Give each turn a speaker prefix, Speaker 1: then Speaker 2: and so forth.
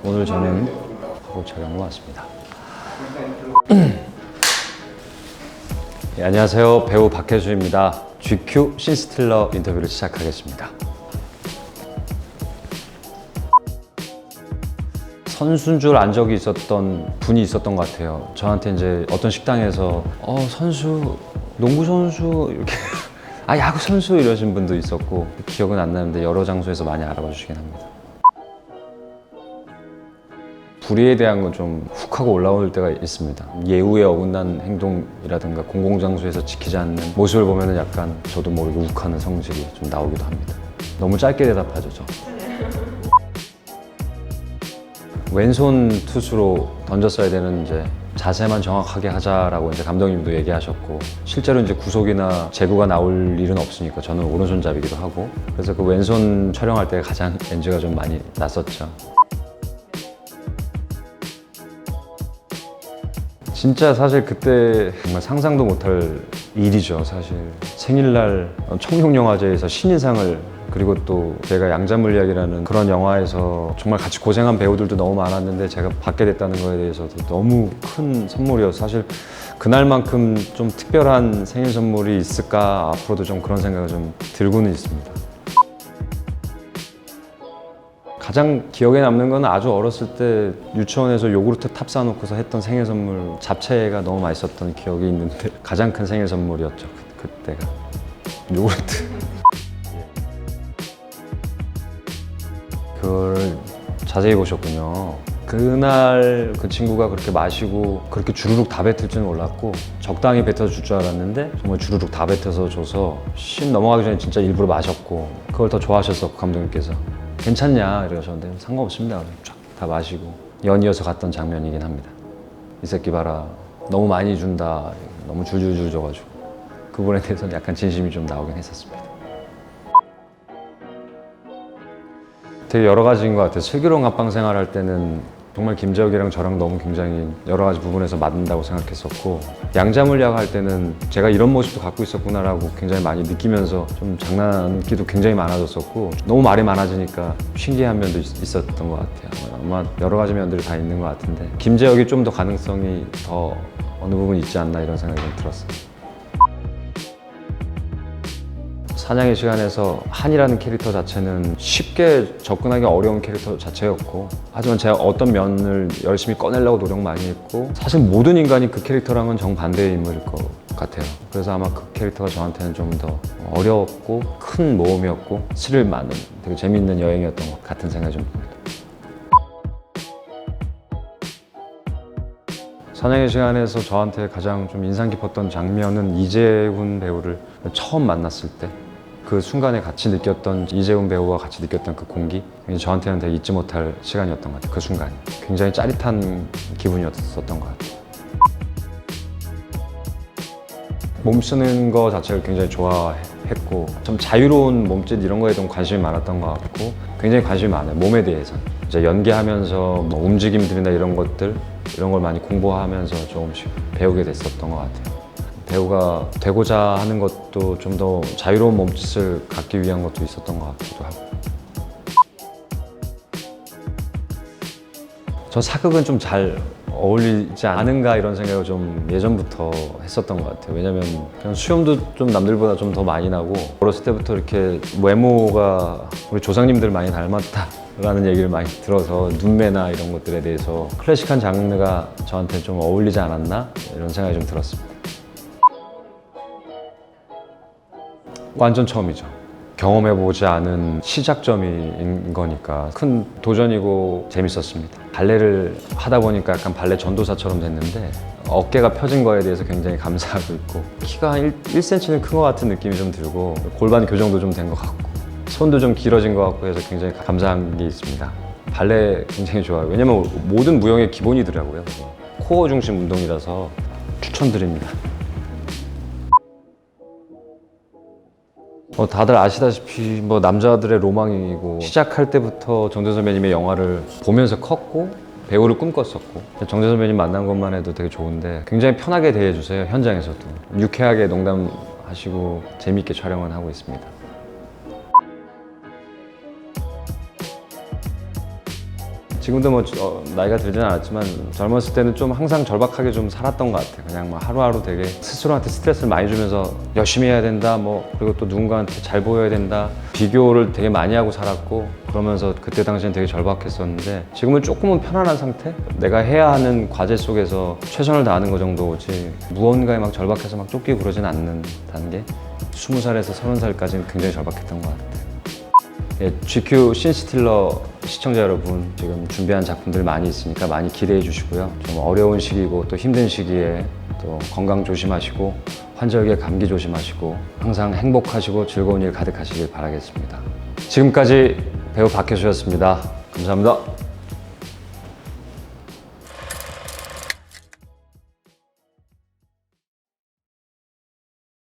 Speaker 1: 오늘 저는 화보 촬영으로 왔습니다. 네, 안녕하세요. 배우 박혜수입니다. GQ 신스틸러 인터뷰를 시작하겠습니다. 선수인 줄 안 적이 있었던 분이 있었던 것 같아요. 저한테 이제 어떤 식당에서 선수, 농구 선수 이렇게 야구 선수 이러신 분도 있었고 기억은 안 나는데 여러 장소에서 많이 알아봐 주시긴 합니다. 불의에 대한 건 좀 훅 하고 올라올 때가 있습니다. 예우에 어긋난 행동이라든가 공공장소에서 지키지 않는 모습을 보면 약간 저도 모르게 욱하는 성질이 좀 나오기도 합니다. 너무 짧게 대답하죠, 저. 왼손 투수로 던졌어야 되는 이제 자세만 정확하게 하자라고 이제 감독님도 얘기하셨고, 실제로 이제 구속이나 제구가 나올 일은 없으니까 저는 오른손잡이기도 하고, 그래서 그 왼손 촬영할 때 가장 NG가 좀 많이 났었죠. 진짜 사실 그때 정말 상상도 못할 일이죠. 사실 생일날 청룡영화제에서 신인상을, 그리고 또 제가 양자물리학이라는 그런 영화에서 정말 같이 고생한 배우들도 너무 많았는데 제가 받게 됐다는 거에 대해서도 너무 큰 선물이어서 사실 그날만큼 좀 특별한 생일 선물이 있을까, 앞으로도 좀 그런 생각을 좀 들고는 있습니다. 가장 기억에 남는 건 아주 어렸을 때 유치원에서 요구르트 탑 싸놓고서 했던 생일 선물, 잡채가 너무 맛있었던 기억이 있는데 가장 큰 생일 선물이었죠, 그때가. 요구르트. 그걸 자세히 보셨군요. 그날 그 친구가 그렇게 마시고 그렇게 주르륵 다 뱉을 줄은 몰랐고, 적당히 뱉어줄 줄 알았는데 정말 주르륵 다 뱉어서 줘서 쉰 넘어가기 전에 진짜 일부러 마셨고, 그걸 더 좋아하셨었고 감독님께서 괜찮냐 이러셨는데 상관없습니다. 쫙 다 마시고 연이어서 갔던 장면이긴 합니다. 이 새끼 봐라, 너무 많이 준다, 너무 줄줄줄 줘가지고 그 부분에 대해서는 약간 진심이 좀 나오긴 했었습니다. 되게 여러 가지인 것 같아요. 슬기로운 합방 생활할 때는 정말 김재혁이랑 저랑 너무 굉장히 여러 가지 부분에서 맞는다고 생각했었고, 양자물리학 할 때는 제가 이런 모습도 갖고 있었구나라고 굉장히 많이 느끼면서 좀 장난기도 굉장히 많아졌었고, 너무 말이 많아지니까 신기한 면도 있었던 것 같아요. 아마 여러 가지 면들이 다 있는 것 같은데 김재혁이 좀 더 가능성이 더 어느 부분 있지 않나 이런 생각이 좀 들었어요. 사냥의 시간에서 한이라는 캐릭터 자체는 쉽게 접근하기 어려운 캐릭터 자체였고, 하지만 제가 어떤 면을 열심히 꺼내려고 노력 많이 했고, 사실 모든 인간이 그 캐릭터랑은 정반대의 인물일 것 같아요. 그래서 아마 그 캐릭터가 저한테는 좀 더 어려웠고 큰 모험이었고 스릴 많은 되게 재미있는 여행이었던 것 같은 생각이 좀 듭니다. 사냥의 시간에서 저한테 가장 좀 인상 깊었던 장면은 이재훈 배우를 처음 만났을 때 그 순간에 같이 느꼈던, 이재훈 배우와 같이 느꼈던 그 공기, 저한테는 되게 잊지 못할 시간이었던 것 같아요. 그 순간이 굉장히 짜릿한 기분이었었던 것 같아요. 몸 쓰는 거 자체를 굉장히 좋아했고, 좀 자유로운 몸짓 이런 거에 좀 관심이 많았던 것 같고, 굉장히 관심이 많아요, 몸에 대해서. 이제 연기하면서 뭐 움직임들이나 이런 것들, 이런 걸 많이 공부하면서 조금씩 배우게 됐었던 것 같아요. 배우가 되고자 하는 것도 좀 더 자유로운 몸짓을 갖기 위한 것도 있었던 것 같기도 하고. 저 사극은 좀 잘 어울리지 않은가 이런 생각을 좀 예전부터 했었던 것 같아요. 왜냐면 그냥 수염도 좀 남들보다 좀 더 많이 나고, 어렸을 때부터 이렇게 외모가 우리 조상님들 많이 닮았다라는 얘기를 많이 들어서 눈매나 이런 것들에 대해서 클래식한 장르가 저한테 좀 어울리지 않았나 이런 생각이 좀 들었습니다. 완전 처음이죠. 경험해보지 않은 시작점인 거니까 큰 도전이고 재밌었습니다. 발레를 하다 보니까 약간 발레 전도사처럼 됐는데 어깨가 펴진 거에 대해서 굉장히 감사하고 있고, 키가 한 1cm는 큰 것 같은 느낌이 좀 들고, 골반 교정도 좀 된 것 같고, 손도 좀 길어진 것 같고 해서 굉장히 감사한 게 있습니다. 발레 굉장히 좋아요. 왜냐면 모든 무용의 기본이더라고요. 코어 중심 운동이라서 추천드립니다. 다들 아시다시피 남자들의 로망이고, 시작할 때부터 정재 선배님의 영화를 보면서 컸고 배우를 꿈꿨었고, 정재 선배님 만난 것만 해도 되게 좋은데 굉장히 편하게 대해주세요. 현장에서도 유쾌하게 농담하시고 재밌게 촬영은 하고 있습니다. 지금도 뭐 나이가 들지는 않았지만 젊었을 때는 좀 항상 절박하게 좀 살았던 것 같아요. 그냥 막 하루하루 되게 스스로한테 스트레스를 많이 주면서 열심히 해야 된다, 뭐 그리고 또 누군가한테 잘 보여야 된다, 비교를 되게 많이 하고 살았고, 그러면서 그때 당시엔 되게 절박했었는데 지금은 조금은 편안한 상태? 내가 해야 하는 과제 속에서 최선을 다하는 거 정도지 무언가에 막 절박해서 막 쫓기고 그러진 않는 단계? 20살에서 30살까지는 굉장히 절박했던 것 같아요. 예, GQ 신스틸러 시청자 여러분, 지금 준비한 작품들 많이 있으니까 많이 기대해 주시고요. 좀 어려운 시기고 또 힘든 시기에 또 건강 조심하시고 환절기에 감기 조심하시고 항상 행복하시고 즐거운 일 가득하시길 바라겠습니다. 지금까지 배우 박혜수였습니다. 감사합니다.